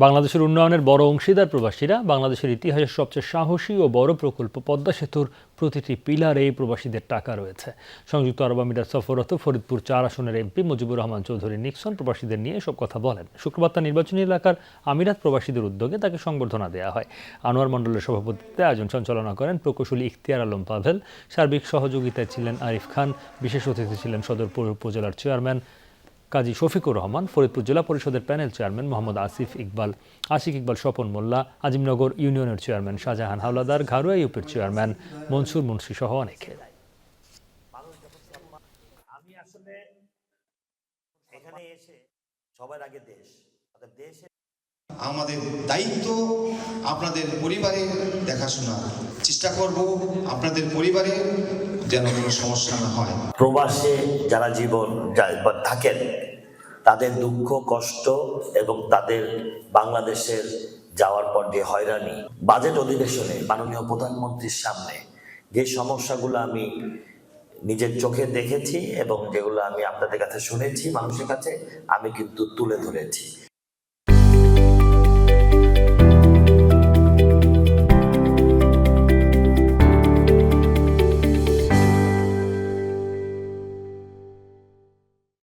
বাংলাদেশের উন্নয়নের বড় অংশীদার প্রবাসীরা। বাংলাদেশের ইতিহাসের সবচেয়ে সাহসী ও বড় প্রকল্প পদ্মা সেতুর প্রতিটি পিলারে এই প্রবাসীদের টাকা রয়েছে। সংযুক্ত আরব আমিরাত সফররত ফরিদপুর ৪ আসনের এমপি মুজিবুর রহমান চৌধুরী নিক্সন প্রবাসীদের নিয়ে এসব কথা বলেন। শুক্রবার তার নির্বাচনী এলাকার আমিরাত প্রবাসীদের উদ্যোগে তাকে সংবর্ধনা দেওয়া হয়। আনোয়ার মণ্ডলের সভাপতিত্বে আয়োজন সঞ্চালনা করেন প্রকৌশলী ইখতিয়ার আলম পাভেল। সার্বিক সহযোগিতায় ছিলেন আরিফ খান। বিশেষ অতিথি ছিলেন সদর পৌর উপজেলার চেয়ারম্যান কাজী শফিকুর রহমান, ফরিদপুর জেলা পরিষদের প্যানেল চেয়ারম্যান মোহাম্মদ আশিক ইকবাল, স্বপন মোল্লা, আজিমনগর ইউনিয়নের চেয়ারম্যান শাহজাহান হাওলাদার, ঘাড়ুয়া ইউপির চেয়ারম্যান মনসুর মুন্সি সহ অনেকে। আমি আসলে এখানে এসে সবার আগে আমাদের দায়িত্ব আপনাদের পরিবারের দেখাশোনা, চেষ্টা করব আপনাদের পরিবারে যেন কোনো সমস্যা না হয়। প্রবাসে যারা থাকেন তাদের দুঃখ কষ্ট এবং তাদের বাংলাদেশের যাওয়ার পর যে হয়রানি, বাজেট অধিবেশনে মাননীয় প্রধানমন্ত্রীর সামনে যে সমস্যাগুলো আমি নিজের চোখে দেখেছি এবং যেগুলো আমি আপনাদের কাছে শুনেছি, মানুষের কাছে আমি কিন্তু তুলে ধরেছি।